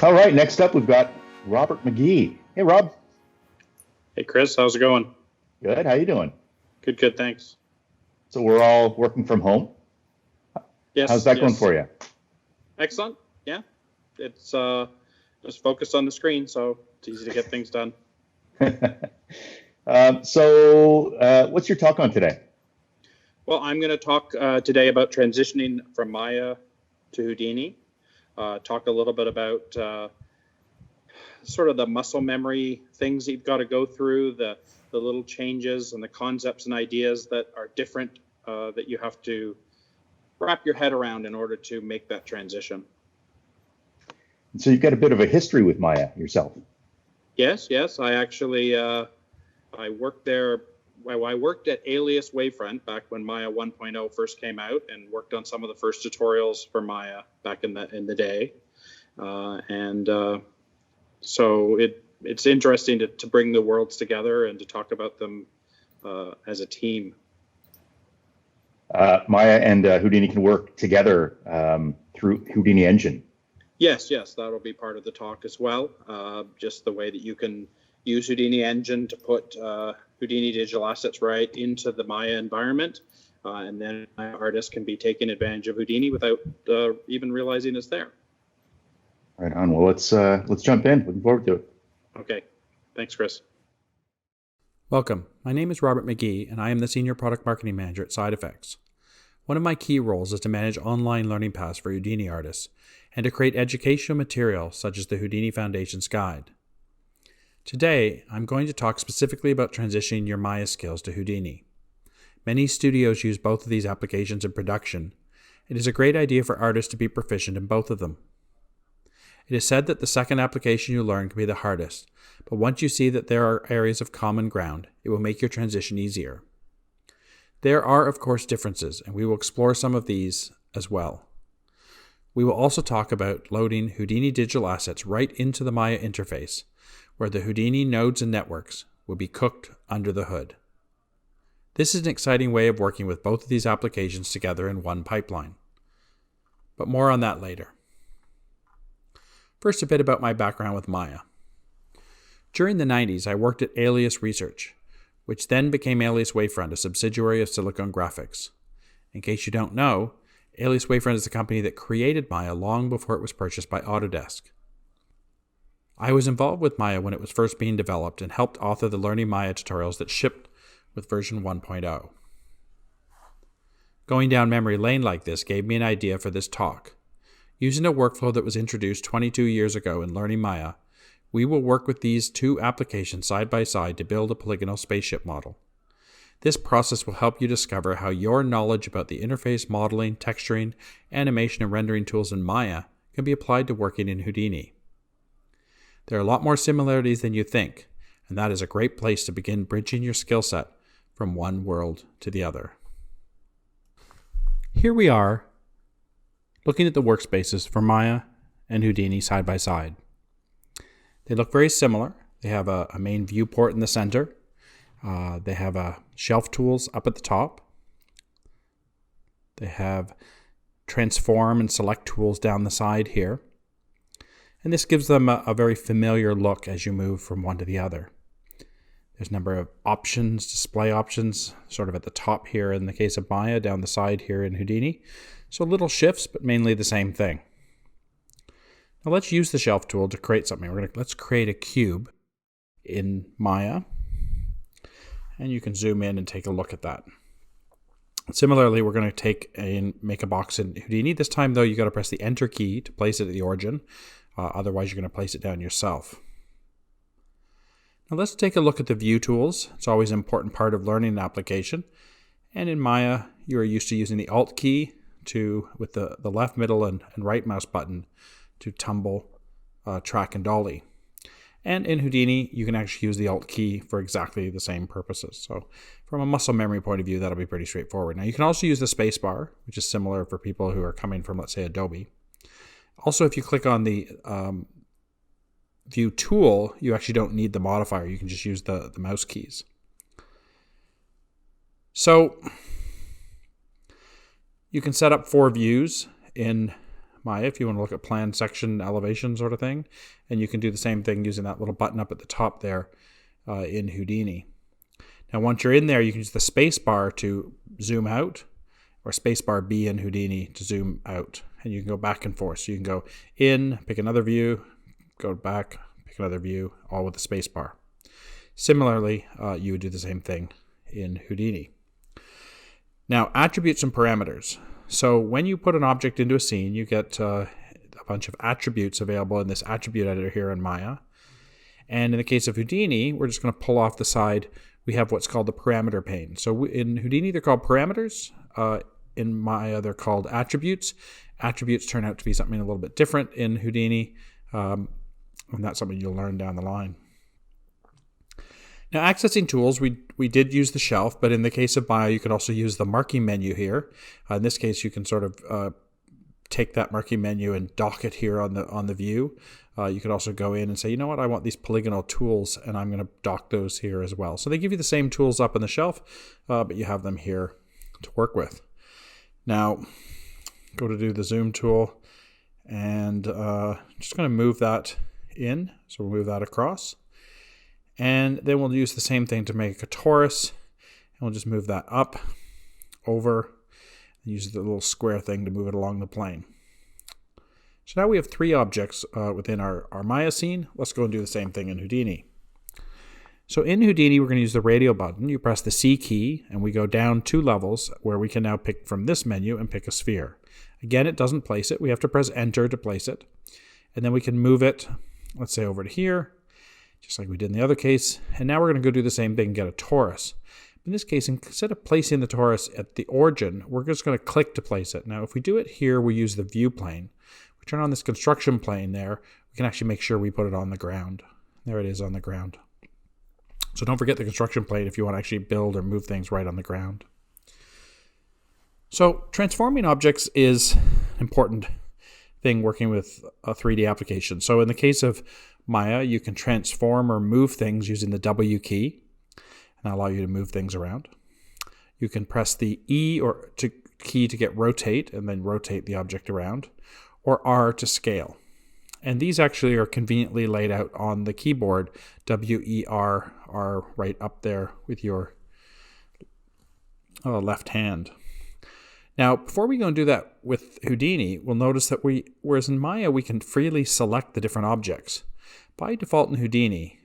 All right, next up, we've got Robert Magee. Hey, Rob. Hey, Chris, how's it going? Good. How you doing? Good, thanks. So we're all working from home? Yes. How's that going for you? Excellent. Yeah. It's just focused on the screen, so it's easy to get things done. So what's your talk on today? Well, I'm going to talk today about transitioning from Maya to Houdini. Talk a little bit about sort of the muscle memory things that you've got to go through, the little changes and the concepts and ideas that are different that you have to wrap your head around in order to make that transition. So you've got a bit of a history with Maya yourself. Yes. I actually I worked there. Well, I worked at Alias Wavefront back when Maya 1.0 first came out, and worked on some of the first tutorials for Maya back in the day. So it's interesting to bring the worlds together and to talk about them as a team. Maya and Houdini can work together through Houdini Engine. Yes, that'll be part of the talk as well. Just the way that you can use Houdini Engine to put Houdini Digital Assets right into the Maya environment, and then artists can be taking advantage of Houdini without even realizing it's there. Right on. Well, let's jump in. Looking forward to it. Okay. Thanks, Chris. Welcome. My name is Robert Magee, and I am the Senior Product Marketing Manager at SideFX. One of my key roles is to manage online learning paths for Houdini artists and to create educational material such as the Houdini Foundations Guide. Today, I'm going to talk specifically about transitioning your Maya skills to Houdini. Many studios use both of these applications in production. It is a great idea for artists to be proficient in both of them. It is said that the second application you learn can be the hardest, but once you see that there are areas of common ground, it will make your transition easier. There are, of course, differences, and we will explore some of these as well. We will also talk about loading Houdini Digital Assets right into the Maya interface, where the Houdini nodes and networks will be cooked under the hood. This is an exciting way of working with both of these applications together in one pipeline. But more on that later. First, a bit about my background with Maya. During the 90s, I worked at Alias Research, which then became Alias Wavefront, a subsidiary of Silicon Graphics. In case you don't know, Alias Wavefront is the company that created Maya long before it was purchased by Autodesk. I was involved with Maya when it was first being developed and helped author the Learning Maya tutorials that shipped with version 1.0. Going down memory lane like this gave me an idea for this talk. Using a workflow that was introduced 22 years ago in Learning Maya, we will work with these two applications side by side to build a polygonal spaceship model. This process will help you discover how your knowledge about the interface modeling, texturing, animation, and rendering tools in Maya can be applied to working in Houdini. There are a lot more similarities than you think, and that is a great place to begin bridging your skill set from one world to the other. Here we are, looking at the workspaces for Maya and Houdini side by side. They look very similar. They have a main viewport in the center. They have shelf tools up at the top. They have transform and select tools down the side here. And this gives them a very familiar look as you move from one to the other. There's a number of options, display options, sort of at the top here in the case of Maya, down the side here in Houdini. So little shifts, but mainly the same thing. Now let's use the shelf tool to create something. Let's create a cube in Maya. And you can zoom in and take a look at that. Similarly, we're going to take and make a box in Houdini. This time, though, you got to press the Enter key to place it at the origin. Otherwise, you're going to place it down yourself. Now let's take a look at the view tools. It's always an important part of learning an application. And in Maya, you are used to using the Alt key with the left, middle, and right mouse button to tumble, track, and dolly. And in Houdini, you can actually use the Alt key for exactly the same purposes. So from a muscle memory point of view, that'll be pretty straightforward. Now you can also use the spacebar, which is similar for people who are coming from, let's say, Adobe. Also, if you click on the view tool, you actually don't need the modifier. You can just use the mouse keys. So you can set up 4 views in Maya if you want to look at plan, section, elevation sort of thing. And you can do the same thing using that little button up at the top there in Houdini. Now, once you're in there, you can use the space bar to zoom out, or space bar B in Houdini to zoom out. And you can go back and forth. So you can go in, pick another view, go back, pick another view, all with the space bar. Similarly, you would do the same thing in Houdini. Now, attributes and parameters. So when you put an object into a scene, you get a bunch of attributes available in this attribute editor here in Maya. And in the case of Houdini, we're just going to pull off the side. We have what's called the parameter pane. So in Houdini, they're called parameters. In Maya, they're called attributes. Attributes turn out to be something a little bit different in Houdini, and that's something you'll learn down the line. Now, accessing tools, we did use the shelf, but in the case of Maya, you can also use the marquee menu here. In this case, you can sort of take that marquee menu and dock it here on the view. You could also go in and say, you know what, I want these polygonal tools, and I'm going to dock those here as well. So they give you the same tools up on the shelf, but you have them here to work with. Now, go to do the zoom tool, and just going to move that in. So we'll move that across. And then we'll use the same thing to make a torus. And we'll just move that up, over, and use the little square thing to move it along the plane. So now we have 3 objects within our Maya scene. Let's go and do the same thing in Houdini. So in Houdini, we're going to use the radial button. You press the C key, and we go down 2 levels where we can now pick from this menu and pick a sphere. Again, it doesn't place it. We have to press Enter to place it. And then we can move it, let's say, over to here, just like we did in the other case. And now we're going to go do the same thing and get a torus. In this case, instead of placing the torus at the origin, we're just going to click to place it. Now, if we do it here, we use the view plane. We turn on this construction plane there. We can actually make sure we put it on the ground. There it is on the ground. So don't forget the construction plane if you want to actually build or move things right on the ground. So transforming objects is an important thing working with a 3D application. So in the case of Maya, you can transform or move things using the W key, and that'll allow you to move things around. You can press the E key to get rotate, and then rotate the object around, or R to scale. And these actually are conveniently laid out on the keyboard. W, E, R are right up there with your left hand. Now, before we go and do that with Houdini, we'll notice that whereas in Maya, we can freely select the different objects. By default in Houdini,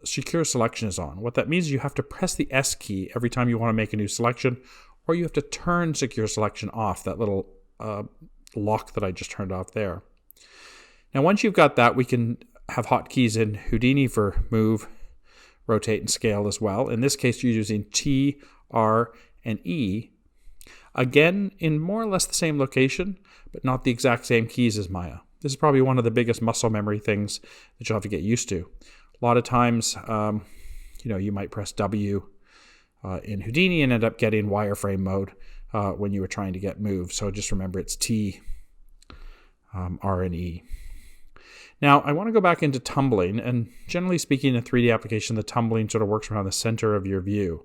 secure selection is on. What that means is you have to press the S key every time you want to make a new selection, or you have to turn secure selection off, that little lock that I just turned off there. Now, once you've got that, we can have hotkeys in Houdini for move, rotate, and scale as well. In this case, you're using T, R, and E. Again, in more or less the same location, but not the exact same keys as Maya. This is probably one of the biggest muscle memory things that you'll have to get used to. A lot of times, you might press W in Houdini and end up getting wireframe mode when you were trying to get move. So just remember it's T, R, and E. Now, I want to go back into tumbling, and generally speaking, in a 3D application, the tumbling sort of works around the center of your view.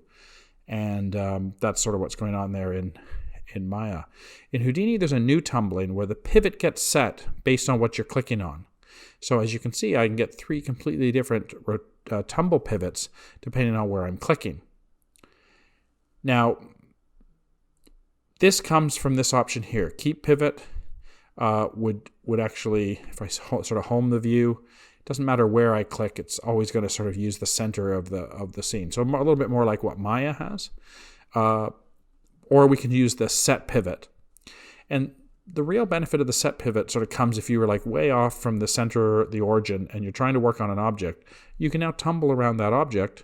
And that's sort of what's going on there in Maya. In Houdini, there's a new tumbling where the pivot gets set based on what you're clicking on. So as you can see, I can get 3 completely different tumble pivots depending on where I'm clicking. Now, this comes from this option here. Keep pivot would actually, if I sort of home the view, it doesn't matter where I click, it's always going to sort of use the center of the scene. So a little bit more like what Maya has. Or we can use the set pivot. And the real benefit of the set pivot sort of comes if you were like way off from the center, the origin, and you're trying to work on an object. You can now tumble around that object,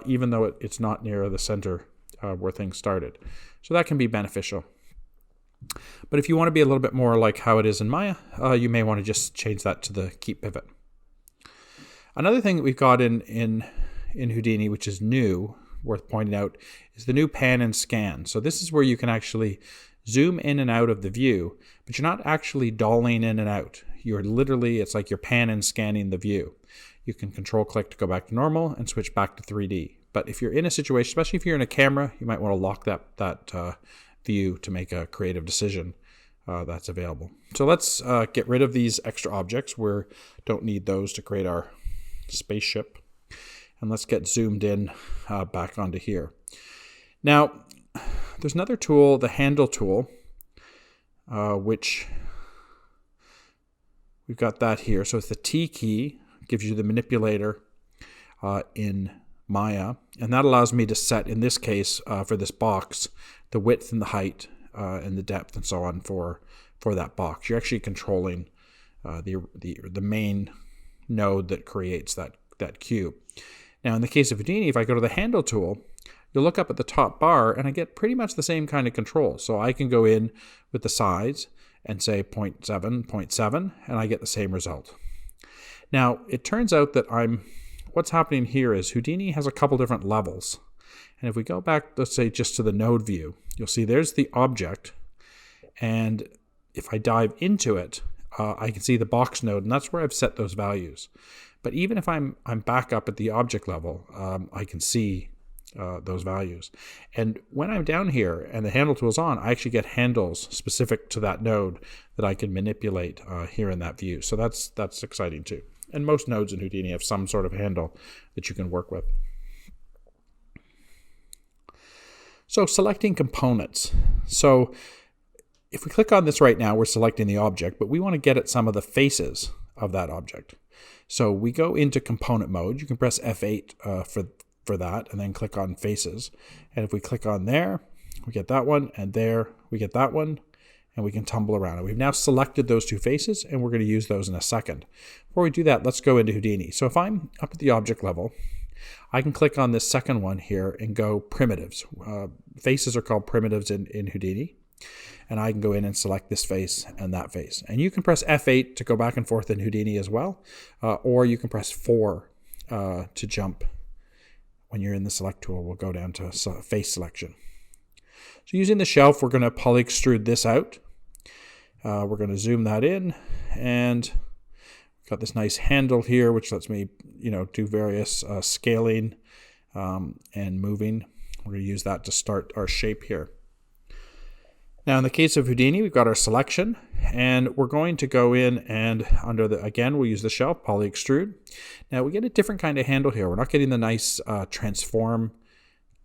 even though it's not near the center where things started. So that can be beneficial. But if you want to be a little bit more like how it is in Maya, you may want to just change that to the keep pivot. Another thing that we've got in Houdini, which is new, worth pointing out, is the new pan and scan. So this is where you can actually zoom in and out of the view, but you're not actually dolling in and out. You're literally, it's like you're pan and scanning the view. You can control click to go back to normal and switch back to 3D. But if you're in a situation, especially if you're in a camera, you might want to lock that view to make a creative decision that's available. So let's get rid of these extra objects. We don't need those to create our spaceship. And let's get zoomed in back onto here. Now, there's another tool, the handle tool, which we've got that here. So it's the T key, gives you the manipulator in Maya. And that allows me to set, in this case, for this box, the width and the height and the depth and so on for that box. You're actually controlling the main node that creates that cube. Now, in the case of Houdini, if I go to the handle tool, you'll look up at the top bar and I get pretty much the same kind of control. So I can go in with the sides and say 0.7, 0.7, and I get the same result. Now, it turns out that what's happening here is Houdini has a couple different levels. And if we go back, let's say just to the node view, you'll see there's the object. And if I dive into it, I can see the box node, and that's where I've set those values. But even if I'm back up at the object level, I can see those values. And when I'm down here and the handle tool is on, I actually get handles specific to that node that I can manipulate here in that view. So that's exciting too. And most nodes in Houdini have some sort of handle that you can work with. So selecting components. So if we click on this right now, we're selecting the object, but we want to get at some of the faces of that object. So we go into component mode. You can press F8 for that and then click on faces. And if we click on there, we get that one, and there we get that one, and we can tumble around. And we've now selected those two faces, and we're going to use those in a second. Before we do that, let's go into Houdini. So if I'm up at the object level, I can click on this second one here and go primitives. Faces are called primitives in Houdini. And I can go in and select this face and that face. And you can press F8 to go back and forth in Houdini as well, or you can press 4 to jump. When you're in the select tool, we'll go down to face selection. So using the shelf, we're going to poly extrude this out. We're going to zoom that in, and we've got this nice handle here, which lets me, do various scaling and moving. We're going to use that to start our shape here. Now, in the case of Houdini, we've got our selection, and we're going to go in and again, we'll use the shelf, poly extrude. Now, we get a different kind of handle here. We're not getting the nice transform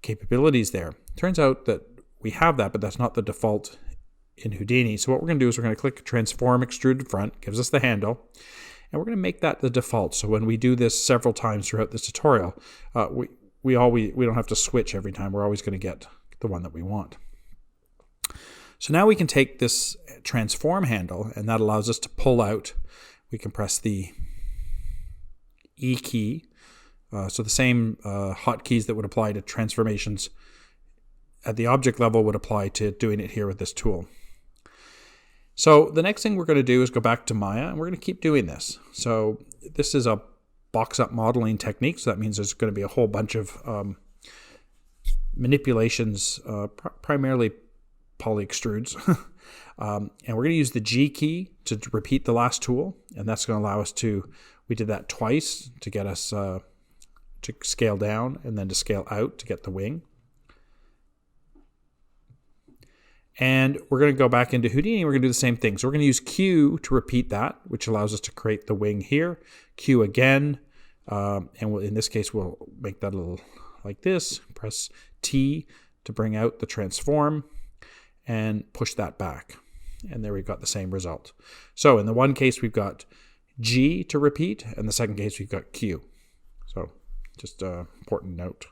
capabilities there. Turns out that we have that, but that's not the default in Houdini. So what we're going to do is we're going to click transform extrude front, gives us the handle, and we're going to make that the default. So when we do this several times throughout this tutorial, we don't have to switch every time. We're always going to get the one that we want. So now we can take this transform handle, and that allows us to pull out. We can press the E key. So the same hotkeys that would apply to transformations at the object level would apply to doing it here with this tool. So the next thing we're going to do is go back to Maya, and we're going to keep doing this. So this is a box-up modeling technique, so that means there's going to be a whole bunch of manipulations, primarily poly extrudes. And we're going to use the G key to repeat the last tool, and that's going to allow us we did that twice to get us to scale down and then to scale out to get the wing. And we're going to go back into Houdini. We're going to do the same thing. So we're going to use Q to repeat that, which allows us to create the wing here. Q again. And in this case, we'll make that a little like this. Press T to bring out the transform and push that back. And there we've got the same result. So in the one case, we've got G to repeat, and the second case, we've got Q. So just an important note.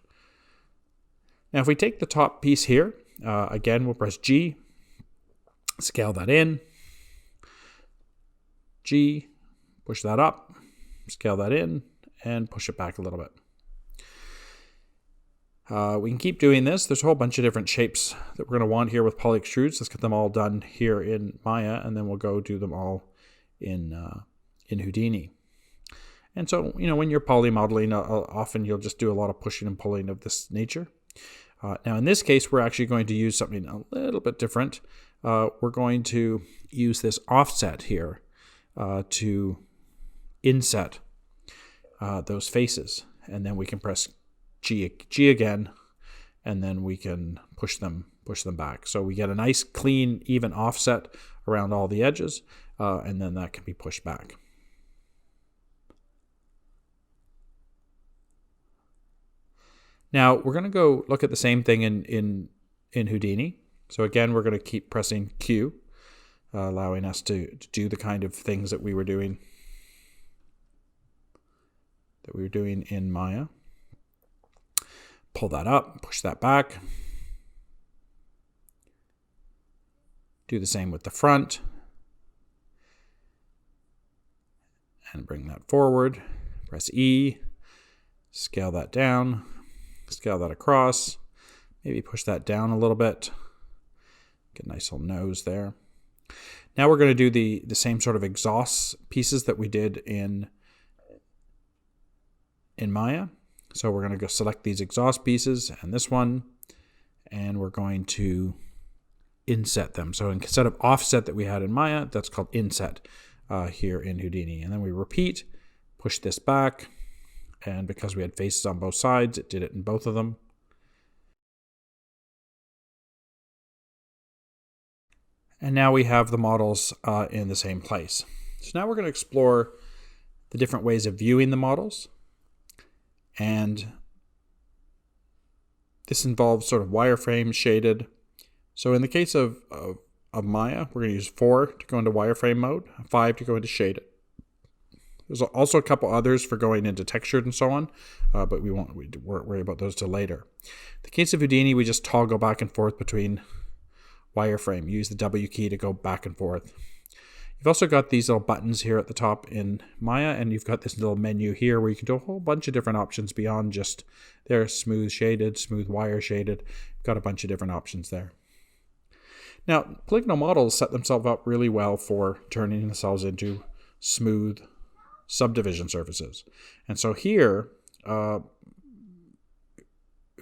Now, if we take the top piece here, again, we'll press G, scale that in, G, push that up, scale that in, and push it back a little bit. We can keep doing this. There's a whole bunch of different shapes that we're going to want here with poly extrudes. Let's get them all done here in Maya, and then we'll go do them all in Houdini. And so, when you're poly modeling, often you'll just do a lot of pushing and pulling of this nature. Now, in this case, we're actually going to use something a little bit different. We're going to use this offset here to inset those faces. And then we can press G again, and then we can push them back. So we get a nice, clean, even offset around all the edges, and then that can be pushed back. Now we're going to go look at the same thing in Houdini. So again, we're going to keep pressing Q, allowing us to do the kind of things that we were doing in Maya. Pull that up, push that back. Do the same with the front. And bring that forward. Press E. Scale that down. Scale that across. Maybe push that down a little bit. Get a nice little nose there. Now we're going to do the same sort of exhaust pieces that we did in Maya. So we're going to go select these exhaust pieces and this one, and we're going to inset them. So instead of offset that we had in Maya, that's called inset here in Houdini. And then we repeat, push this back, and because we had faces on both sides, it did it in both of them. And now we have the models in the same place. So now we're going to explore the different ways of viewing the models. And this involves sort of wireframe shaded. So in the case of Maya, we're going to use 4 to go into wireframe mode, 5 to go into shaded. There's also a couple others for going into textured and so on, but we won't worry about those till later. In the case of Houdini, we just toggle back and forth between wireframe. Use the W key to go back and forth. You've also got these little buttons here at the top in Maya, and you've got this little menu here where you can do a whole bunch of different options beyond just there, smooth shaded, smooth wire shaded. You've got a bunch of different options there. Now, polygonal models set themselves up really well for turning themselves into smooth subdivision surfaces. And so here,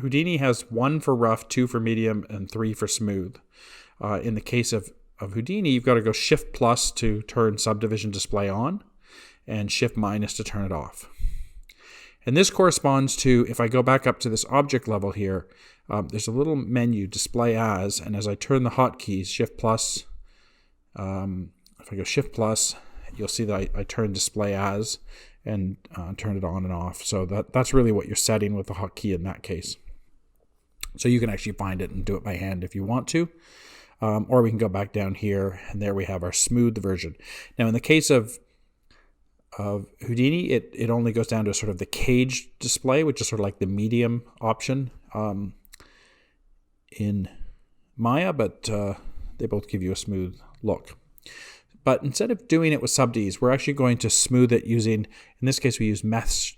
Houdini has 1 for rough, 2 for medium, and 3 for smooth. In the case of Houdini, you've got to go Shift plus to turn subdivision display on and Shift minus to turn it off. And this corresponds to, if I go back up to this object level here, there's a little menu, display as, and as I turn the hotkeys, Shift plus, if I go Shift plus, you'll see that I turn display as and turn it on and off. So that's really what you're setting with the hotkey in that case. So you can actually find it and do it by hand if you want to. Or we can go back down here, and there we have our smooth version. Now, in the case of Houdini, it only goes down to sort of the cage display, which is sort of like the medium option in Maya, but they both give you a smooth look. But instead of doing it with subds, we're actually going to smooth it using, in this case, we use mesh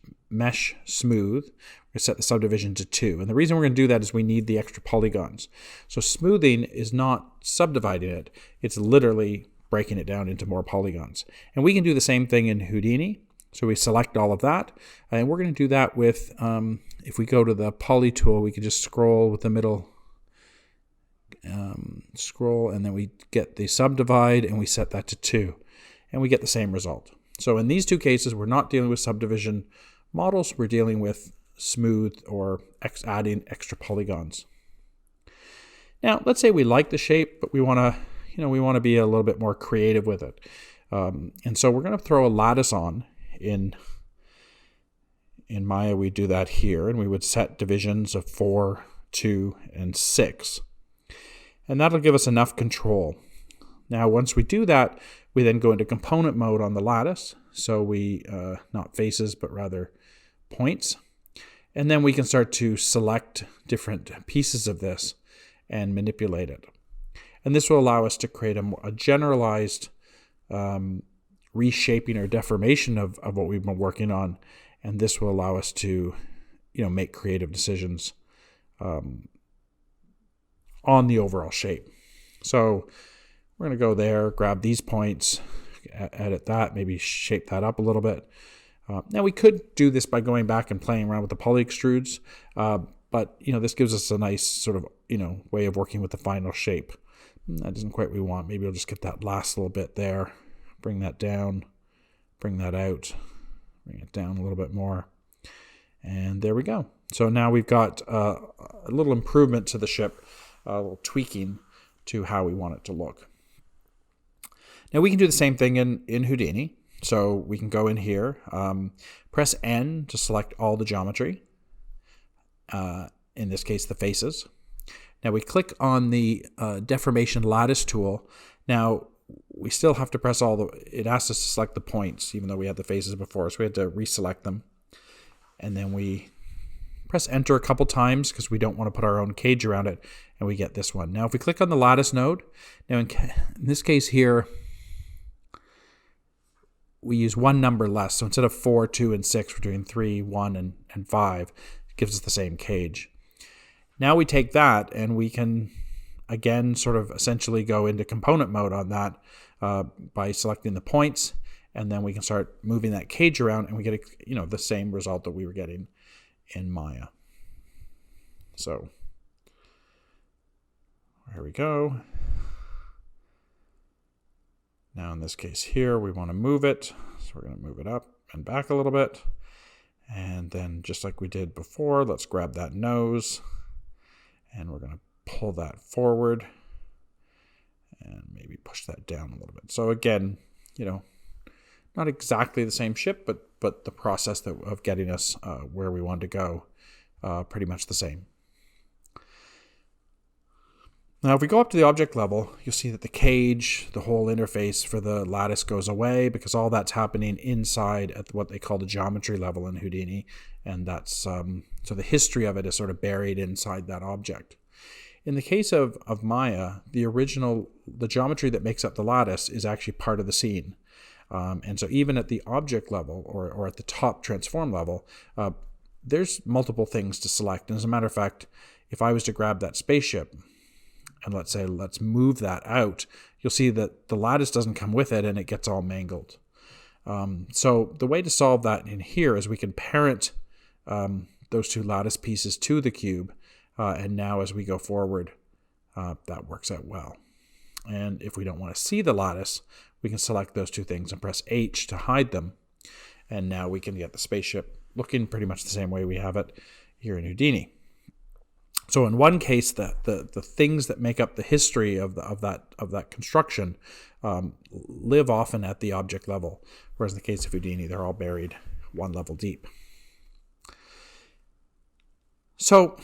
smooth. We're going to set the subdivision to 2. And the reason we're going to do that is we need the extra polygons. So smoothing is not subdividing it. It's literally breaking it down into more polygons. And we can do the same thing in Houdini. So we select all of that. And we're going to do that with, if we go to the poly tool, we can just scroll with the middle scroll, and then we get the subdivide and we set that to 2, and we get the same result. So in these two cases, we're not dealing with subdivision models, we're dealing with smooth or adding extra polygons. Now, let's say we like the shape, but we want to be a little bit more creative with it. And so we're going to throw a lattice on. In Maya, we do that here, and we would set divisions of 4, 2, and 6. And that'll give us enough control. Now, once we do that, we then go into component mode on the lattice. So we, not faces, but rather points. And then we can start to select different pieces of this and manipulate it. And this will allow us to create a generalized reshaping or deformation of what we've been working on. And this will allow us to, make creative decisions on the overall shape. So we're going to go there, grab these points, edit that, maybe shape that up a little bit. Now we could do this by going back and playing around with the poly extrudes, but this gives us a nice sort of way of working with the final shape. That isn't quite what we want. Maybe we'll just get that last little bit there, bring that down, bring that out, bring it down a little bit more. And there we go. So now we've got a little improvement to the ship, a little tweaking to how we want it to look. Now we can do the same thing in Houdini. So we can go in here, press N to select all the geometry, in this case the faces. Now we click on the deformation lattice tool. Now we still have to press it asks us to select the points, even though we had the faces before, so we had to reselect them. And then we press enter a couple times because we don't want to put our own cage around it, and we get this one. Now if we click on the lattice node, now in this case here, we use one number less. So instead of 4, 2, and 6, we're doing 3, 1, and 5. It gives us the same cage. Now we take that and we can, again, sort of essentially go into component mode on that by selecting the points, and then we can start moving that cage around, and we get the same result that we were getting in Maya. So here we go. Now in this case here, we want to move it. So we're going to move it up and back a little bit. And then just like we did before, let's grab that nose and we're going to pull that forward and maybe push that down a little bit. So again, not exactly the same ship, but the process of getting us where we want to go, pretty much the same. Now, if we go up to the object level, you'll see that the cage, the whole interface for the lattice goes away because all that's happening inside at what they call the geometry level in Houdini. And that's so the history of it is sort of buried inside that object. In the case of Maya, the geometry that makes up the lattice is actually part of the scene. And so even at the object level or at the top transform level, there's multiple things to select. And as a matter of fact, if I was to grab that spaceship, and let's move that out, you'll see that the lattice doesn't come with it and it gets all mangled. So the way to solve that in here is we can parent those two lattice pieces to the cube, and now as we go forward, that works out well. And if we don't want to see the lattice, we can select those two things and press H to hide them, and now we can get the spaceship looking pretty much the same way we have it here in Houdini. So in one case, the things that make up the history of that construction live often at the object level, whereas in the case of Houdini, they're all buried one level deep. So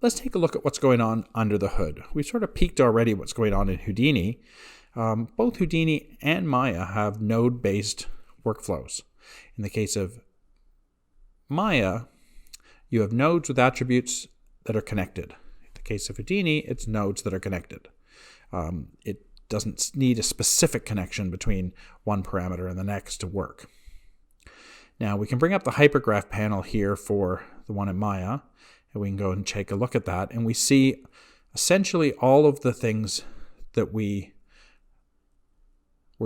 let's take a look at what's going on under the hood. We've sort of peeked already what's going on in Houdini. Both Houdini and Maya have node-based workflows. In the case of Maya, you have nodes with attributes that are connected. In the case of Houdini, it's nodes that are connected. It doesn't need a specific connection between one parameter and the next to work. Now we can bring up the hypergraph panel here for the one in Maya, and we can go and take a look at that, and we see essentially all of the things that were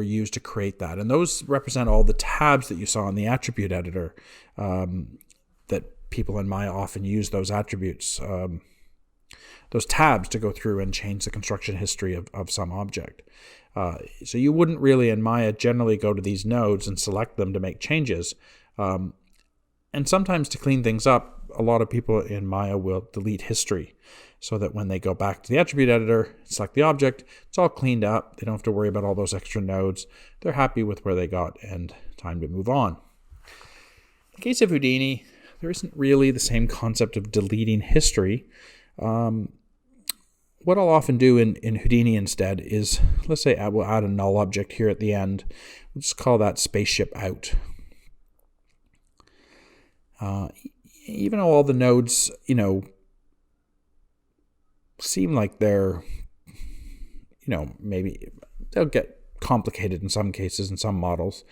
used to create that. And those represent all the tabs that you saw in the attribute editor that people in Maya often use those attributes, those tabs to go through and change the construction history of some object. So you wouldn't really in Maya generally go to these nodes and select them to make changes. And sometimes to clean things up, a lot of people in Maya will delete history so that when they go back to the attribute editor, select the object, it's all cleaned up. They don't have to worry about all those extra nodes. They're happy with where they got and time to move on. In the case of Houdini, there isn't really the same concept of deleting history. What I'll often do in Houdini instead is, let's say we'll add a null object here at the end. We'll just call that spaceship out. Even though all the nodes, seem like they're, maybe they'll get complicated in some cases in some models.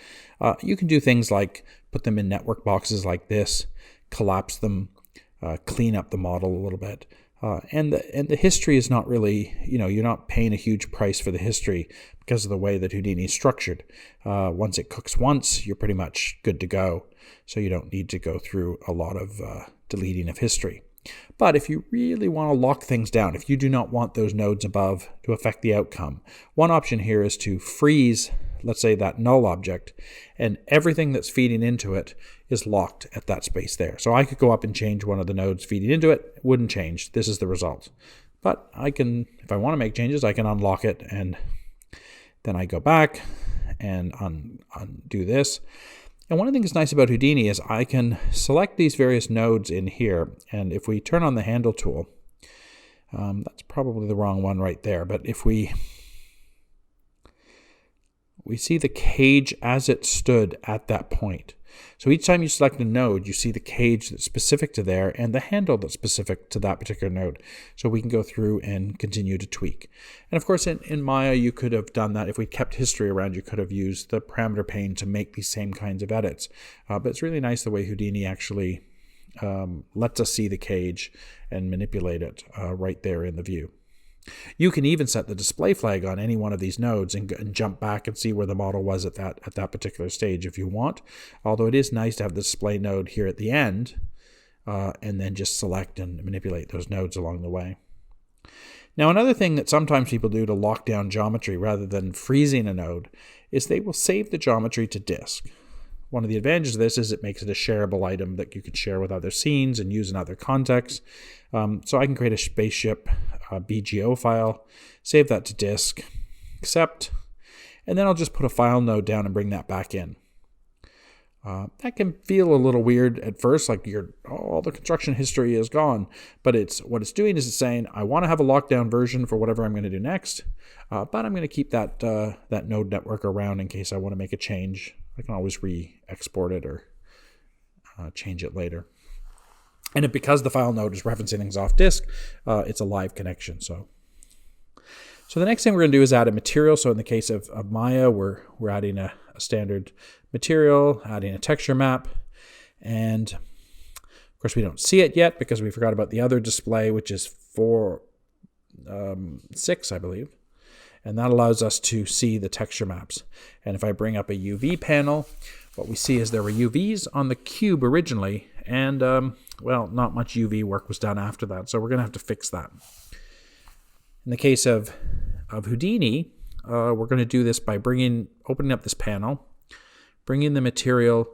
You can do things like put them in network boxes like this, collapse them, clean up the model a little bit. And the history is not really, you're not paying a huge price for the history because of the way that Houdini is structured. Once it cooks once, you're pretty much good to go. So you don't need to go through a lot of deleting of history. But if you really want to lock things down, if you do not want those nodes above to affect the outcome, one option here is to freeze let's say that null object, and everything that's feeding into it is locked at that space there. So I could go up and change one of the nodes feeding into it. It wouldn't change. This is the result. But I can, if I want to make changes, I can unlock it, and then I go back and undo this. And one of the things nice about Houdini is I can select these various nodes in here, and if we turn on the handle tool, that's probably the wrong one right there, but if we see the cage as it stood at that point. So each time you select a node, you see the cage that's specific to there and the handle that's specific to that particular node. So we can go through and continue to tweak. And of course, in Maya, you could have done that. If we kept history around, you could have used the parameter pane to make these same kinds of edits. But it's really nice the way Houdini actually lets us see the cage and manipulate it right there in the view. You can even set the display flag on any one of these nodes and jump back and see where the model was at that particular stage if you want. Although it is nice to have the display node here at the end and then just select and manipulate those nodes along the way. Now, another thing that sometimes people do to lock down geometry rather than freezing a node is they will save the geometry to disk. One of the advantages of this is it makes it a shareable item that you can share with other scenes and use in other contexts. So I can create a spaceship BGO file, save that to disk, accept, and then I'll just put a file node down and bring that back in. That can feel a little weird at first, like all the construction history is gone. But what it's doing is it's saying, I want to have a lockdown version for whatever I'm going to do next, but I'm going to keep that node network around in case I want to make a change. I can always re-export it or change it later. And because the file node is referencing things off disk, it's a live connection. So the next thing we're going to do is add a material. So in the case of Maya, we're adding a standard material, adding a texture map. And of course, we don't see it yet because we forgot about the other display, which is 4.6, I believe. And that allows us to see the texture maps. And if I bring up a UV panel, what we see is there were UVs on the cube originally, and well, not much UV work was done after that. So we're going to have to fix that. In the case of Houdini, we're going to do this by opening up this panel, bringing the material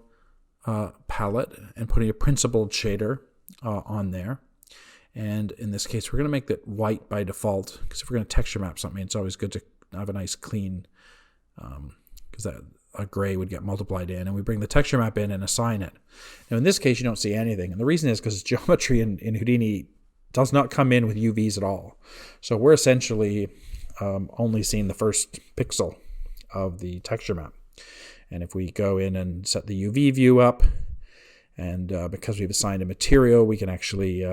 palette, and putting a principled shader on there. And in this case, we're going to make that white by default, because if we're going to texture map something, it's always good to have a nice clean, because a gray would get multiplied in. And we bring the texture map in and assign it. Now, in this case, you don't see anything. And the reason is because geometry in Houdini does not come in with UVs at all. So we're essentially only seeing the first pixel of the texture map. And if we go in and set the UV view up, and because we've assigned a material, we can actually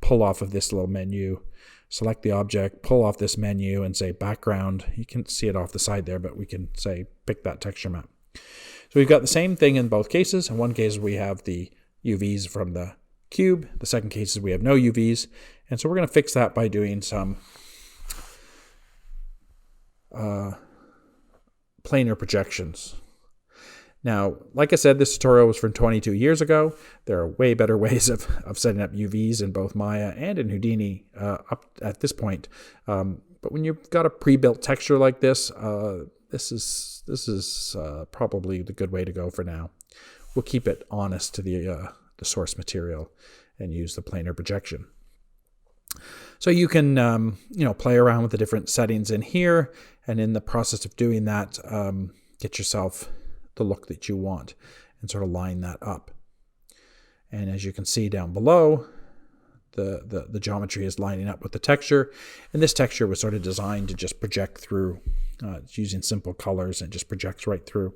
pull off of this little menu, select the object, pull off this menu and say background. You can see it off the side there, but we can say pick that texture map. So we've got the same thing in both cases. In one case, we have the UVs from the cube. The second case is we have no UVs. And so we're going to fix that by doing some planar projections. Now, like I said, this tutorial was from 22 years ago. There are way better ways of setting up UVs in both Maya and in Houdini up at this point. But when you've got a pre-built texture like this, this is probably the good way to go for now. We'll keep it honest to the source material and use the planar projection. So you can play around with the different settings in here, and in the process of doing that, get yourself the look that you want and sort of line that up. And as you can see down below, the geometry is lining up with the texture, and this texture was sort of designed to just project through. It's using simple colors and just projects right through.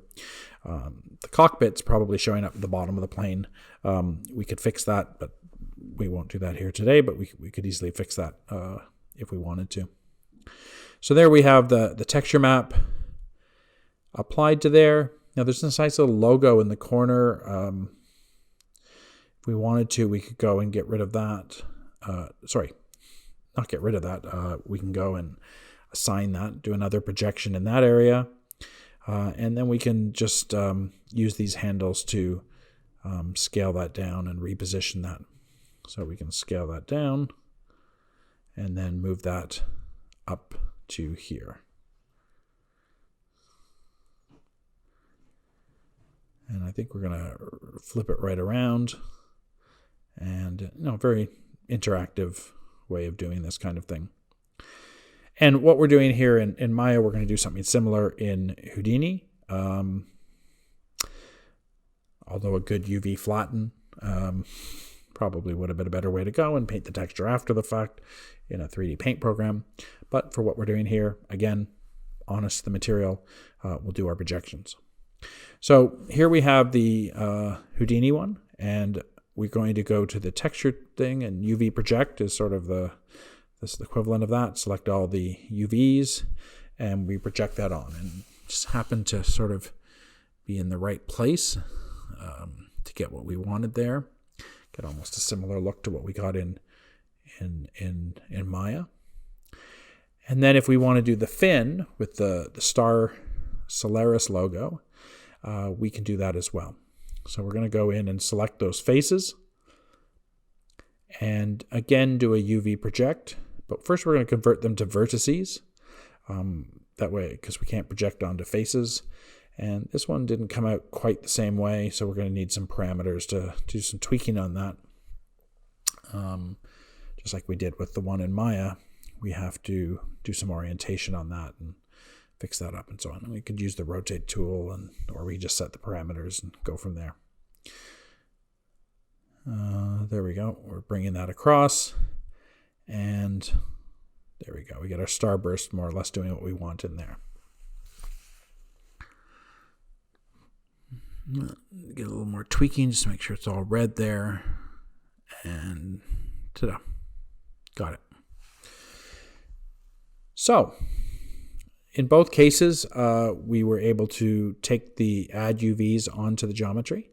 The cockpit's probably showing up at the bottom of the plane. We could fix that, but we won't do that here today, but we could easily fix that if we wanted to. So there we have the texture map applied to there. Now there's this nice little logo in the corner. If we wanted to, we could go and get rid of that. Sorry, not get rid of that. We can go and assign that, do another projection in that area. And then we can just use these handles to scale that down and reposition that. So we can scale that down and then move that up to here. And I think we're going to flip it right around. And, very interactive way of doing this kind of thing. And what we're doing here in Maya, we're going to do something similar in Houdini. Although a good UV flatten probably would have been a better way to go and paint the texture after the fact in a 3D paint program. But for what we're doing here, again, honest to the material, we'll do our projections. So here we have the Houdini one, and we're going to go to the texture thing, and UV project is sort of the equivalent of that. Select all the UVs, and we project that on, and just happen to sort of be in the right place to get what we wanted there. Get almost a similar look to what we got in Maya. And then if we want to do the fin with the star Solaris logo, we can do that as well. So we're going to go in and select those faces, and again do a UV project. But first we're going to convert them to vertices. That way, because we can't project onto faces. And this one didn't come out quite the same way, so we're going to need some parameters to do some tweaking on that. Just like we did with the one in Maya, we have to do some orientation on that and fix that up and so on. And we could use the rotate tool, or we just set the parameters and go from there. There we go. We're bringing that across, and there we go. We get our starburst more or less doing what we want in there. Get a little more tweaking just to make sure it's all red there. And ta-da. Got it. So, in both cases, we were able to take the add UVs onto the geometry.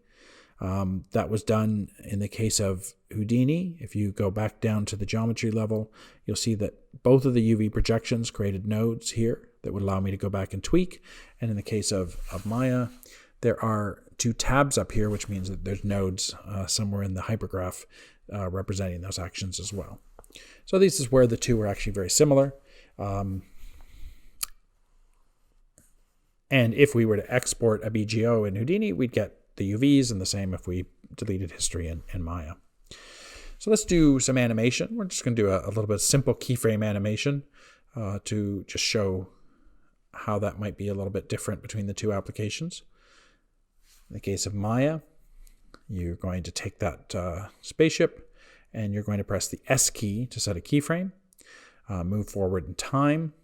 That was done in the case of Houdini. If you go back down to the geometry level, you'll see that both of the UV projections created nodes here that would allow me to go back and tweak. And in the case of Maya, there are two tabs up here, which means that there's nodes somewhere in the hypergraph representing those actions as well. So this is where the two are actually very similar. And if we were to export a BGO in Houdini, we'd get the UVs, and the same if we deleted history in Maya. So let's do some animation. We're just going to do a little bit of simple keyframe animation to just show how that might be a little bit different between the two applications. In the case of Maya, you're going to take that spaceship and you're going to press the S key to set a keyframe, move forward in time,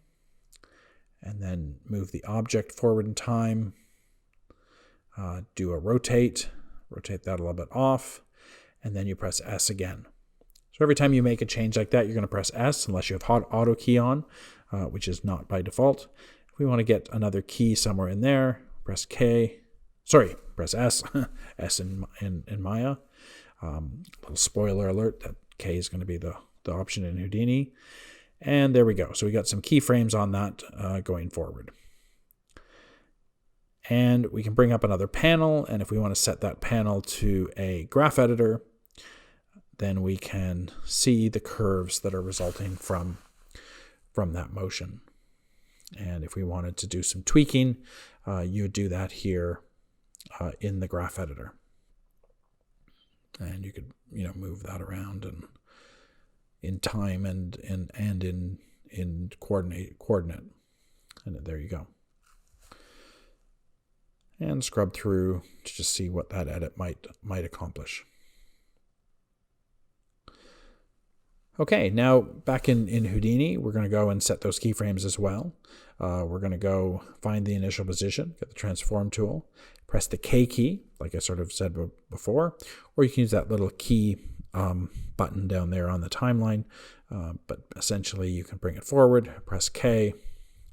and then move the object forward in time, do a rotate that a little bit off, and then you press S again. So every time you make a change like that, you're going to press S unless you have hot auto key on, which is not by default. If we want to get another key somewhere in there, press S, S in Maya. Little spoiler alert that K is going to be the option in Houdini. And there we go. So we got some keyframes on that going forward. And we can bring up another panel, and if we want to set that panel to a graph editor, then we can see the curves that are resulting from that motion. And if we wanted to do some tweaking, you would do that here in the graph editor. And you could, move that around and in time and in coordinate. And there you go. And scrub through to just see what that edit might accomplish. Okay, now back in Houdini, we're going to go and set those keyframes as well. We're going to go find the initial position, get the transform tool, press the K key, like I sort of said before, or you can use that little key button down there on the timeline. But essentially, you can bring it forward, press K,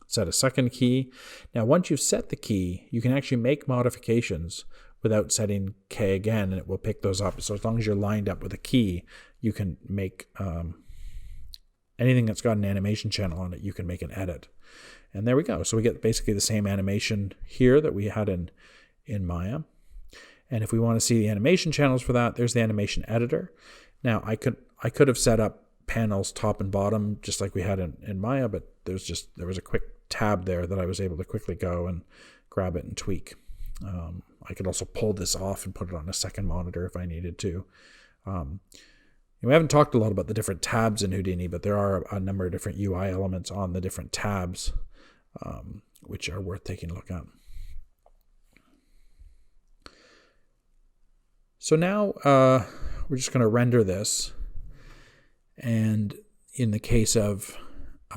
set a second key. Now, once you've set the key, you can actually make modifications without setting K again, and it will pick those up. So as long as you're lined up with a key, you can make anything that's got an animation channel on it, you can make an edit. And there we go. So we get basically the same animation here that we had in Maya. And if we want to see the animation channels for that, there's the animation editor. Now, I could have set up panels top and bottom just like we had in Maya, but there was a quick tab there that I was able to quickly go and grab it and tweak. I could also pull this off and put it on a second monitor if I needed to. We haven't talked a lot about the different tabs in Houdini, but there are a number of different UI elements on the different tabs, which are worth taking a look at. So now we're just going to render this. And in the case of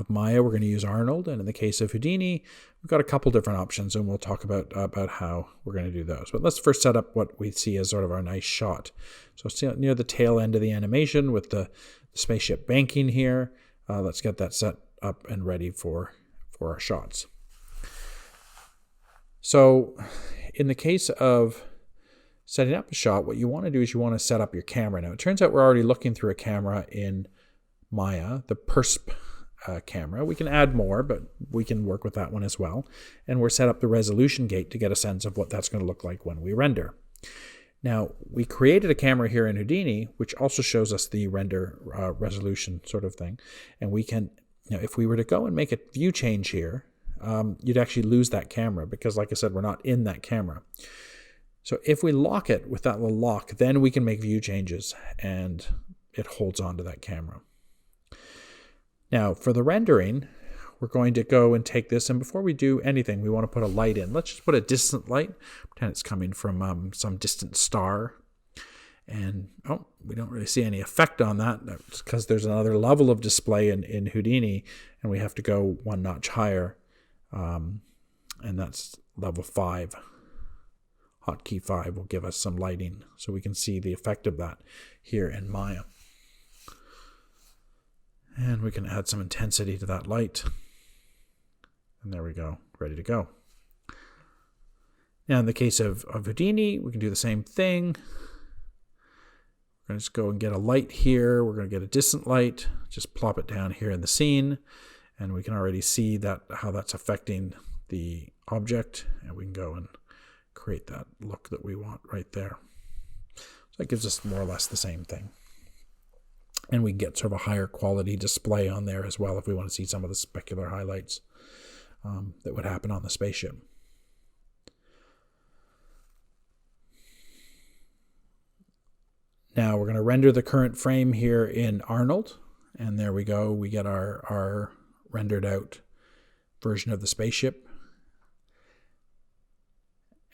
Maya, we're going to use Arnold. And in the case of Houdini, we've got a couple different options, and we'll talk about how we're going to do those. But let's first set up what we see as sort of our nice shot. So see near the tail end of the animation with the spaceship banking here. Let's get that set up and ready for our shots. So in the case of setting up a shot, what you want to do is you want to set up your camera. Now, it turns out we're already looking through a camera in Maya, the Persp camera. We can add more, but we can work with that one as well. And we're set up the resolution gate to get a sense of what that's going to look like when we render. Now, we created a camera here in Houdini, which also shows us the render resolution sort of thing. And we can, if we were to go and make a view change here, you'd actually lose that camera because, like I said, we're not in that camera. So if we lock it with that little lock, then we can make view changes and it holds on to that camera. Now for the rendering, we're going to go and take this, and before we do anything, we want to put a light in. Let's just put a distant light, pretend it's coming from some distant star. And we don't really see any effect on that. That's because there's another level of display in Houdini, and we have to go one notch higher, and that's level 5. Hotkey 5 will give us some lighting so we can see the effect of that here in Maya. And we can add some intensity to that light. And there we go, ready to go. Now in the case of Houdini, we can do the same thing. We're going to just go and get a light here. We're going to get a distant light, just plop it down here in the scene. And we can already see that how that's affecting the object. And we can go and create that look that we want right there. So that gives us more or less the same thing. And we get sort of a higher quality display on there as well if we want to see some of the specular highlights that would happen on the spaceship. Now we're going to render the current frame here in Arnold. And there we go. We get our rendered out version of the spaceship.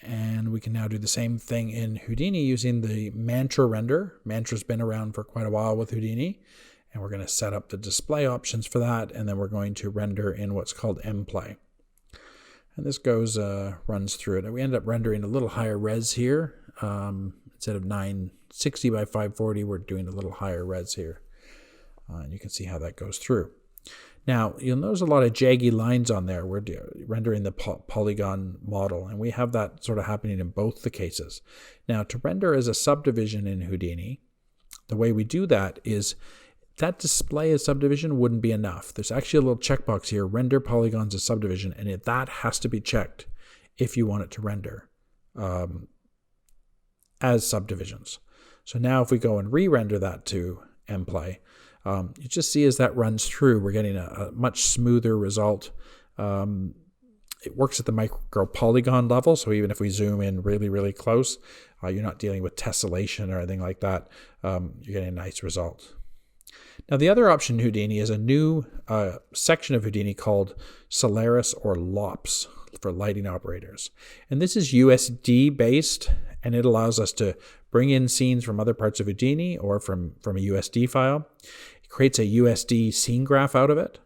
And we can now do the same thing in Houdini using the Mantra render. Mantra's been around for quite a while with Houdini. And we're going to set up the display options for that. And then we're going to render in what's called mplay. And this goes, runs through it. And we end up rendering a little higher res here. Instead of 960 by 540, we're doing a little higher res here. And you can see how that goes through. Now, you'll notice a lot of jaggy lines on there. We're rendering the polygon model, and we have that sort of happening in both the cases. Now, to render as a subdivision in Houdini, the way we do that is that display as subdivision wouldn't be enough. There's actually a little checkbox here, render polygons as subdivision, and that has to be checked if you want it to render as subdivisions. So now if we go and re-render that to mplay, you just see as that runs through, we're getting a much smoother result. It works at the micro polygon level, so even if we zoom in really, really close, you're not dealing with tessellation or anything like that. You're getting a nice result. Now the other option in Houdini is a new section of Houdini called Solaris or LOOPS for lighting operators. And this is USD based, and it allows us to bring in scenes from other parts of Houdini or from a USD file. It creates a USD scene graph out of it,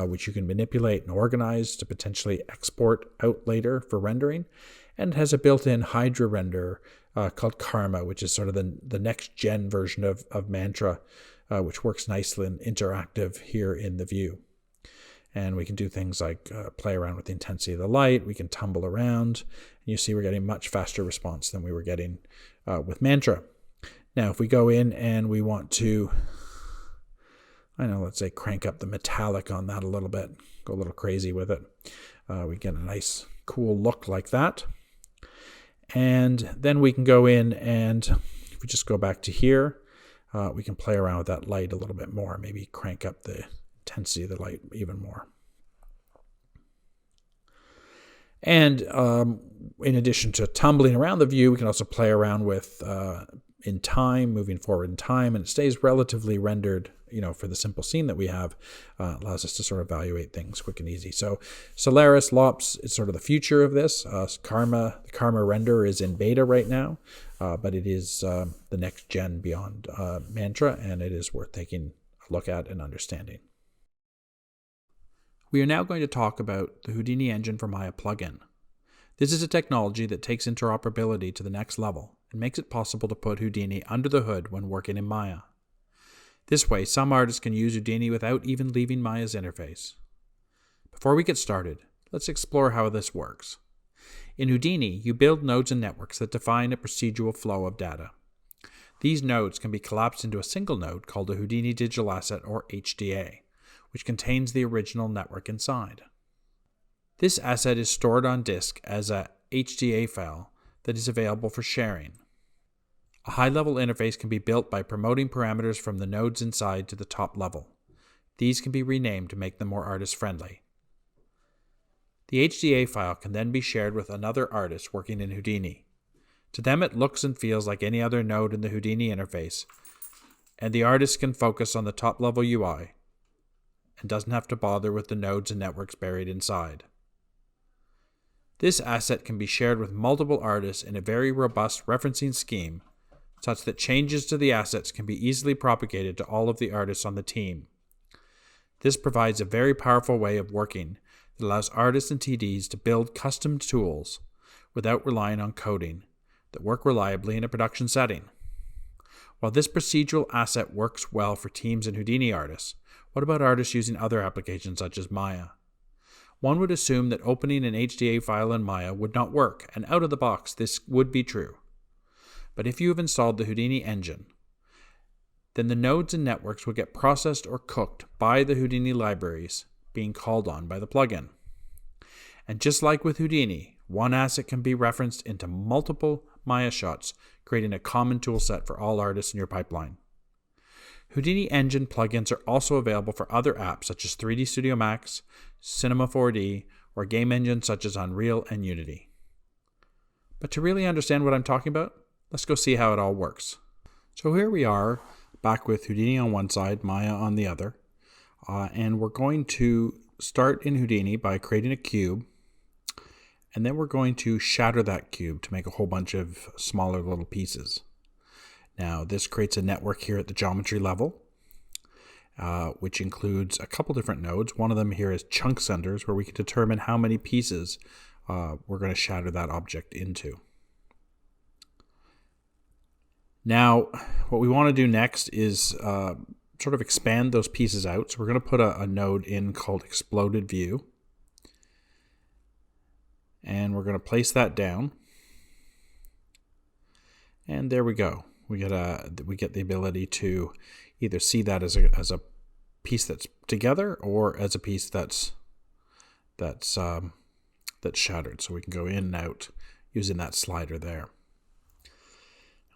which you can manipulate and organize to potentially export out later for rendering. And it has a built-in Hydra render called Karma, which is sort of the next gen version of Mantra, which works nicely and interactive here in the view. And we can do things like play around with the intensity of the light. We can tumble around. And you see we're getting much faster response than we were getting with Mantra. Now, if we go in and we want to, let's say crank up the metallic on that a little bit, go a little crazy with it, we get a nice cool look like that. And then we can go in and if we just go back to here, we can play around with that light a little bit more, maybe crank up the intensity of the light even more. And in addition to tumbling around the view, we can also play around with in time, moving forward in time, and it stays relatively rendered, for the simple scene that we have, allows us to sort of evaluate things quick and easy. So Solaris LOOPS is sort of the future of this. The Karma render is in beta right now, but it is the next gen beyond Mantra, and it is worth taking a look at and understanding. We are now going to talk about the Houdini Engine for Maya plugin. This is a technology that takes interoperability to the next level and makes it possible to put Houdini under the hood when working in Maya. This way, some artists can use Houdini without even leaving Maya's interface. Before we get started, let's explore how this works. In Houdini, you build nodes and networks that define a procedural flow of data. These nodes can be collapsed into a single node called a Houdini Digital Asset, or HDA, which contains the original network inside. This asset is stored on disk as a HDA file that is available for sharing. A high-level interface can be built by promoting parameters from the nodes inside to the top level. These can be renamed to make them more artist-friendly. The HDA file can then be shared with another artist working in Houdini. To them, it looks and feels like any other node in the Houdini interface, and the artist can focus on the top-level UI and doesn't have to bother with the nodes and networks buried inside. This asset can be shared with multiple artists in a very robust referencing scheme, such that changes to the assets can be easily propagated to all of the artists on the team. This provides a very powerful way of working that allows artists and TDs to build custom tools without relying on coding that work reliably in a production setting. While this procedural asset works well for teams and Houdini artists, what about artists using other applications such as Maya? One would assume that opening an HDA file in Maya would not work, and out of the box this would be true. But if you have installed the Houdini Engine, then the nodes and networks will get processed or cooked by the Houdini libraries being called on by the plugin. And just like with Houdini, one asset can be referenced into multiple Maya shots, creating a common toolset for all artists in your pipeline. Houdini Engine plugins are also available for other apps such as 3D Studio Max, Cinema 4D, or game engines such as Unreal and Unity. But to really understand what I'm talking about, let's go see how it all works. So here we are, back with Houdini on one side, Maya on the other, and we're going to start in Houdini by creating a cube, and then we're going to shatter that cube to make a whole bunch of smaller little pieces. Now, this creates a network here at the geometry level, which includes a couple different nodes. One of them here is chunk senders, where we can determine how many pieces we're going to shatter that object into. Now, what we want to do next is sort of expand those pieces out. So we're going to put a node in called Exploded View. And we're going to place that down. And there we go. We get the ability to either see that as a piece that's together or as a piece that's shattered. So we can go in and out using that slider there.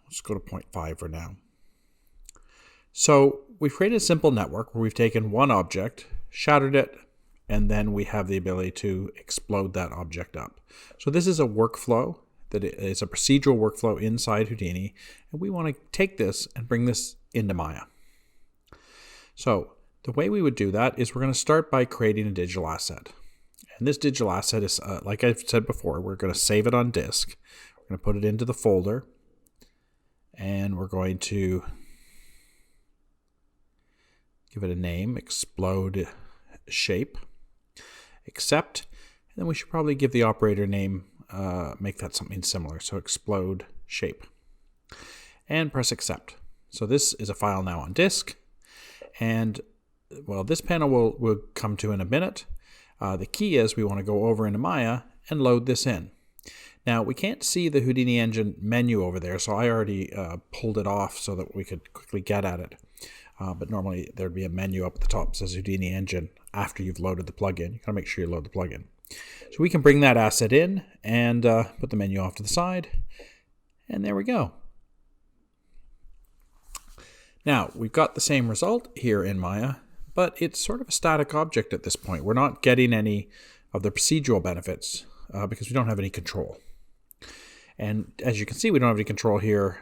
Let's go to 0.5 for now. So we've created a simple network where we've taken one object, shattered it, and then we have the ability to explode that object up. So this is a workflow that is a procedural workflow inside Houdini, and we want to take this and bring this into Maya. So the way we would do that is we're going to start by creating a digital asset. And this digital asset is, like I've said before, we're going to save it on disk. We're going to put it into the folder, and we're going to give it a name, explode shape, accept, and then we should probably give the operator name, make that something similar. So explode shape, and press accept. So this is a file now on disk, and well, this panel we'll come to in a minute. The key is we want to go over into Maya and load this in. Now, we can't see the Houdini Engine menu over there, so I already pulled it off so that we could quickly get at it. But normally there'd be a menu up at the top that says Houdini Engine after you've loaded the plugin. You gotta make sure you load the plugin. So we can bring that asset in and put the menu off to the side, and there we go. Now, we've got the same result here in Maya, but it's sort of a static object at this point. We're not getting any of the procedural benefits because we don't have any control. And as you can see, we don't have any control here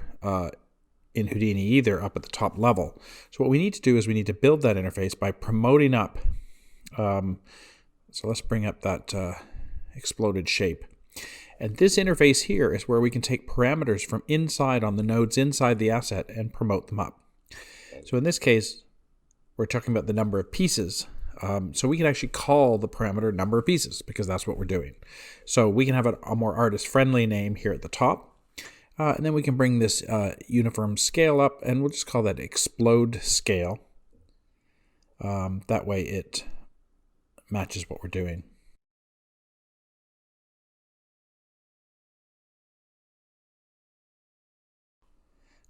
in Houdini either up at the top level. So what we need to do is we need to build that interface by promoting up. So let's bring up that exploded shape. And this interface here is where we can take parameters from inside on the nodes inside the asset and promote them up. So in this case, we're talking about the number of pieces. So we can actually call the parameter number of pieces because that's what we're doing. So we can have a more artist-friendly name here at the top. And then we can bring this uniform scale up, and we'll just call that explode scale. That way it matches what we're doing.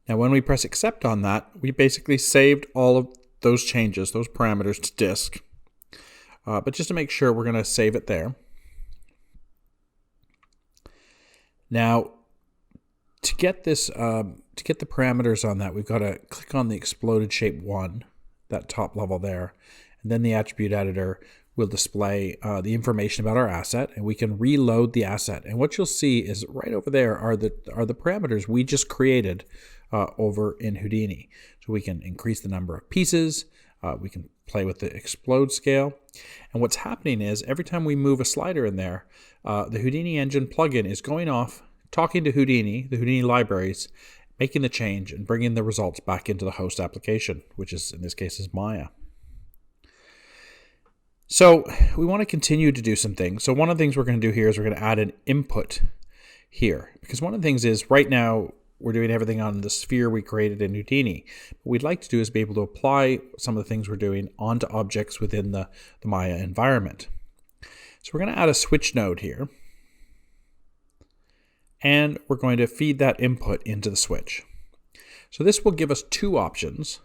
Now when we press accept on that, we basically saved all of those changes, those parameters to disk. But just to make sure, we're going to save it there. Now, to get this, to get the parameters on that, we've got to click on the exploded shape 1, that top level there, and then the attribute editor will display the information about our asset, and we can reload the asset. And what you'll see is right over there are the parameters we just created over in Houdini. So we can increase the number of pieces. We can play with the explode scale. And what's happening is every time we move a slider in there, the Houdini Engine plugin is going off, talking to Houdini, the Houdini libraries, making the change and bringing the results back into the host application, which is in this case is Maya. So we want to continue to do some things. So one of the things we're going to do here is we're going to add an input here, because one of the things is right now we're doing everything on the sphere we created in Houdini. What we'd like to do is be able to apply some of the things we're doing onto objects within the Maya environment. So we're going to add a switch node here, and we're going to feed that input into the switch. So this will give us two options,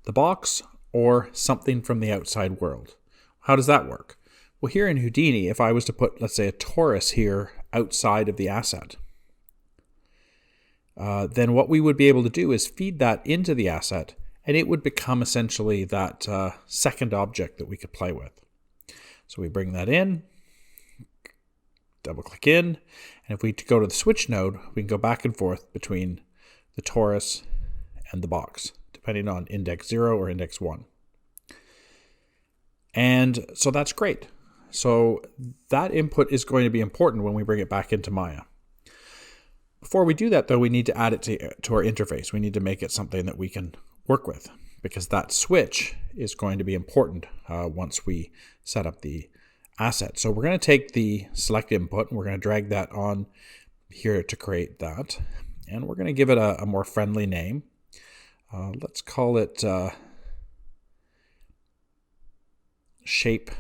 the box or something from the outside world. How does that work? Well, here in Houdini, if I was to put, let's say, a torus here outside of the asset, then what we would be able to do is feed that into the asset, and it would become essentially that second object that we could play with. So we bring that in, double click in, and if we go to the switch node, we can go back and forth between the torus and the box, depending on index 0 or index 1. And so that's great. So that input is going to be important when we bring it back into Maya. Before we do that, though, we need to add it to our interface. We need to make it something that we can work with, because that switch is going to be important once we set up the asset. So we're going to take the select input, and we're going to drag that on here to create that. And we're going to give it a more friendly name. Let's call it shape.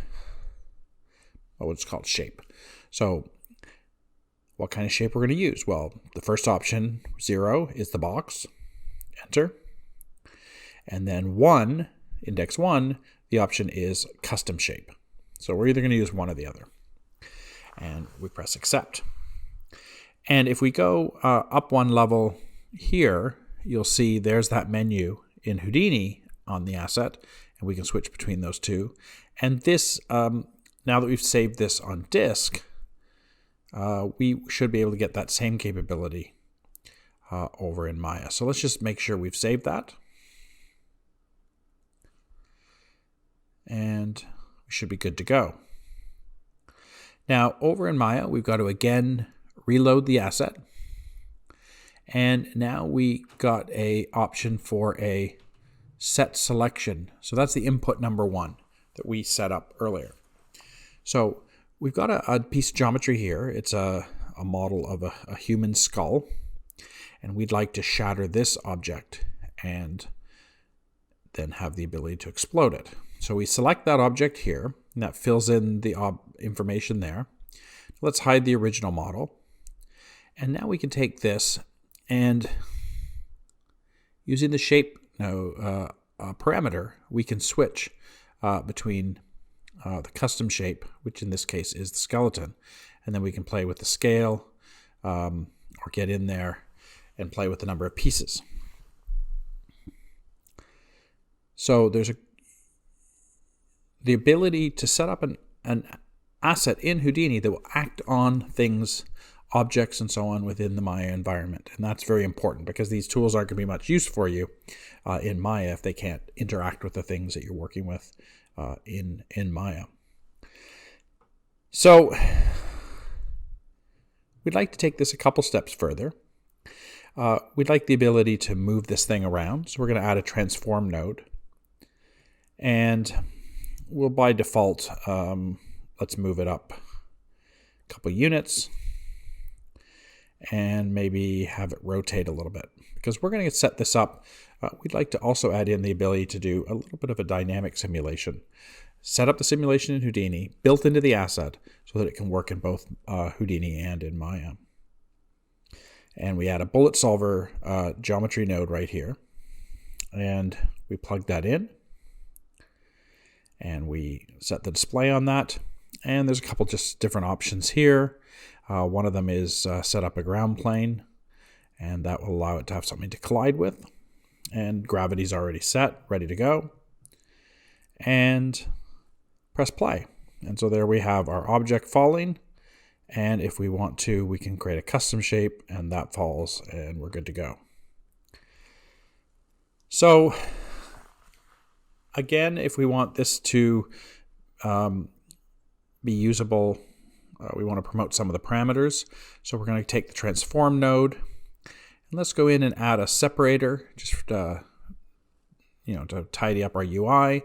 Oh, it's called shape. So what kind of shape we're going to use? Well, the first option, 0, is the box. Enter. And then 1, index 1, the option is custom shape. So we're either going to use one or the other. And we press accept. And if we go up one level here, you'll see there's that menu in Houdini on the asset, and we can switch between those two. And this, now that we've saved this on disk, we should be able to get that same capability over in Maya. So let's just make sure we've saved that. And we should be good to go. Now over in Maya, we've got to again reload the asset. And now we got a option for a set selection. So that's the input number 1 that we set up earlier. So we've got a piece of geometry here. It's a model of a human skull. And we'd like to shatter this object and then have the ability to explode it. So we select that object here, and that fills in the information there. Let's hide the original model. And now we can take this and using the shape parameter, we can switch between the custom shape, which in this case is the skeleton, and then we can play with the scale or get in there and play with the number of pieces. So there's the ability to set up asset in Houdini that will act on things, objects, and so on within the Maya environment. And that's very important because these tools aren't going to be much use for you in Maya if they can't interact with the things that you're working with in Maya. So we'd like to take this a couple steps further. We'd like the ability to move this thing around. So we're going to add a transform node. And we'll by default, let's move it up a couple units and maybe have it rotate a little bit. Because we're going to set this up, we'd like to also add in the ability to do a little bit of a dynamic simulation. Set up the simulation in Houdini, built into the asset, so that it can work in both Houdini and in Maya. And we add a bullet solver geometry node right here. And we plug that in. And we set the display on that. And there's a couple just different options here. One of them is set up a ground plane, and that will allow it to have something to collide with. And gravity's already set, ready to go. And press play. And so there we have our object falling. And if we want to, we can create a custom shape, and that falls, and we're good to go. So again, if we want this to be usable, we want to promote some of the parameters. So we're going to take the transform node, and let's go in and add a separator just to tidy up our UI.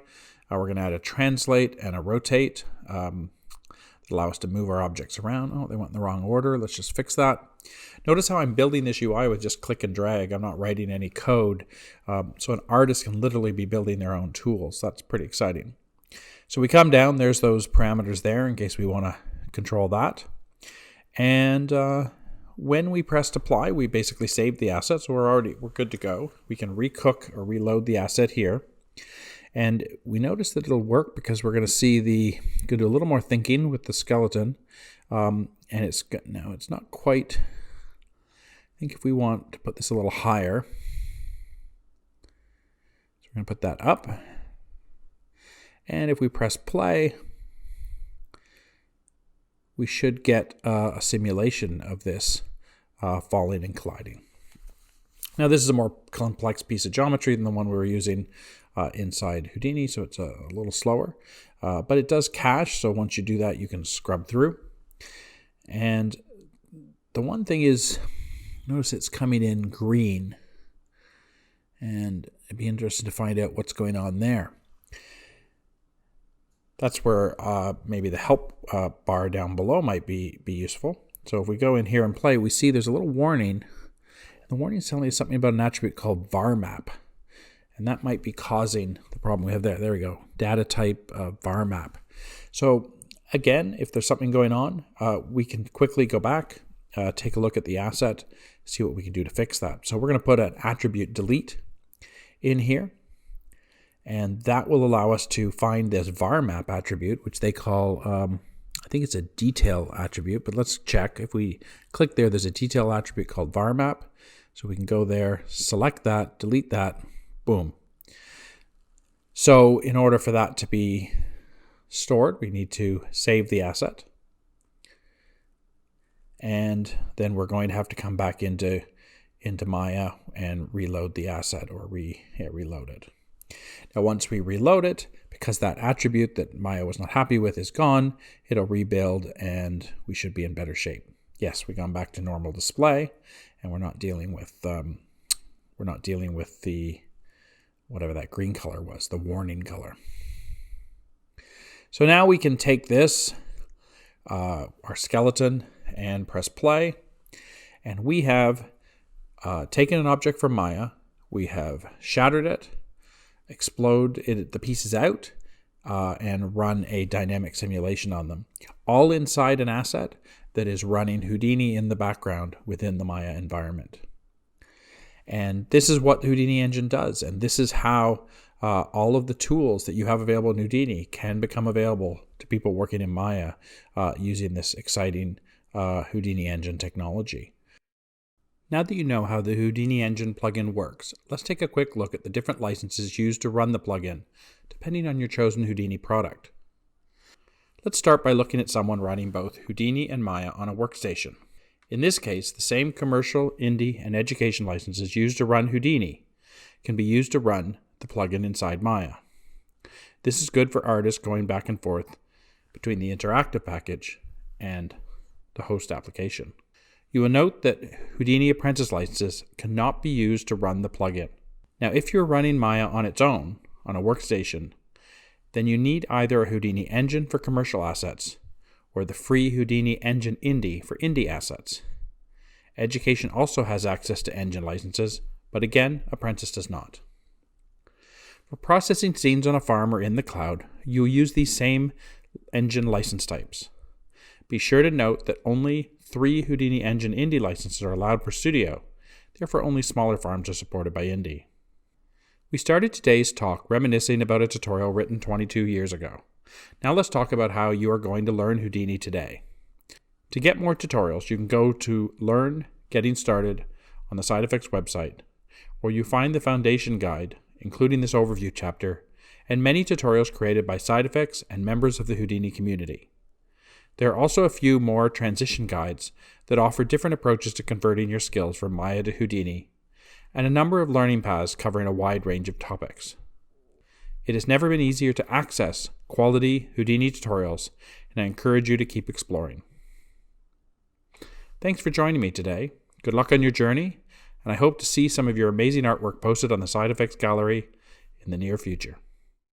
We're going to add a translate and a rotate that allow us to move our objects around. Oh, they went in the wrong order. Let's just fix that. Notice how I'm building this UI with just click and drag. I'm not writing any code. So an artist can literally be building their own tools. That's pretty exciting. So we come down, there's those parameters there in case we want to control that. And when we pressed apply, we basically saved the asset. So we're good to go. We can recook or reload the asset here. And we notice that it'll work because we're going to see do a little more thinking with the skeleton. And it's not quite, I think if we want to put this a little higher, so we're going to put that up. And if we press play, we should get a simulation of this falling and colliding. Now this is a more complex piece of geometry than the one we were using inside Houdini, so it's a little slower. But it does cache, so once you do that, you can scrub through. And the one thing is, notice it's coming in green. And it'd be interesting to find out what's going on there. That's where maybe the help bar down below might be useful. So if we go in here and play, we see there's a little warning. The warning is telling us something about an attribute called var map. And that might be causing the problem we have there. There we go. Data type var map. So again, if there's something going on, we can quickly go back, take a look at the asset, see what we can do to fix that. So we're going to put an attribute delete in here. And that will allow us to find this var map attribute, which they call, I think it's a detail attribute, but let's check. If we click there, there's a detail attribute called var map. So we can go there, select that, delete that, boom. So in order for that to be stored, we need to save the asset. And then we're going to have to come back into Maya and reload the asset, or reload it. Now once we reload it, because that attribute that Maya was not happy with is gone, it'll rebuild and we should be in better shape. Yes, we've gone back to normal display, and we're not dealing with the whatever that green color was, the warning color. So now we can take this, our skeleton, and press play, and we have taken an object from Maya, we have shattered it, explode the pieces out, and run a dynamic simulation on them, all inside an asset that is running Houdini in the background within the Maya environment. And this is what the Houdini Engine does, and this is how all of the tools that you have available in Houdini can become available to people working in Maya using this exciting Houdini Engine technology. Now that you know how the Houdini Engine plugin works, let's take a quick look at the different licenses used to run the plugin, depending on your chosen Houdini product. Let's start by looking at someone running both Houdini and Maya on a workstation. In this case, the same commercial, indie, and education licenses used to run Houdini can be used to run the plugin inside Maya. This is good for artists going back and forth between the interactive package and the host application. You will note that Houdini Apprentice licenses cannot be used to run the plugin. Now, if you're running Maya on its own on a workstation, then you need either a Houdini Engine for commercial assets or the free Houdini Engine Indie for indie assets. Education also has access to Engine licenses, but again, Apprentice does not. For processing scenes on a farm or in the cloud, you'll use these same Engine license types. Be sure to note that only 3 Houdini Engine Indie licenses are allowed per studio, therefore only smaller farms are supported by Indie. We started today's talk reminiscing about a tutorial written 22 years ago. Now let's talk about how you are going to learn Houdini today. To get more tutorials, you can go to Learn Getting Started on the SideFX website, where you find the Foundation Guide, including this overview chapter, and many tutorials created by SideFX and members of the Houdini community. There are also a few more transition guides that offer different approaches to converting your skills from Maya to Houdini, and a number of learning paths covering a wide range of topics. It has never been easier to access quality Houdini tutorials, and I encourage you to keep exploring. Thanks for joining me today. Good luck on your journey, and I hope to see some of your amazing artwork posted on the SideFX gallery in the near future.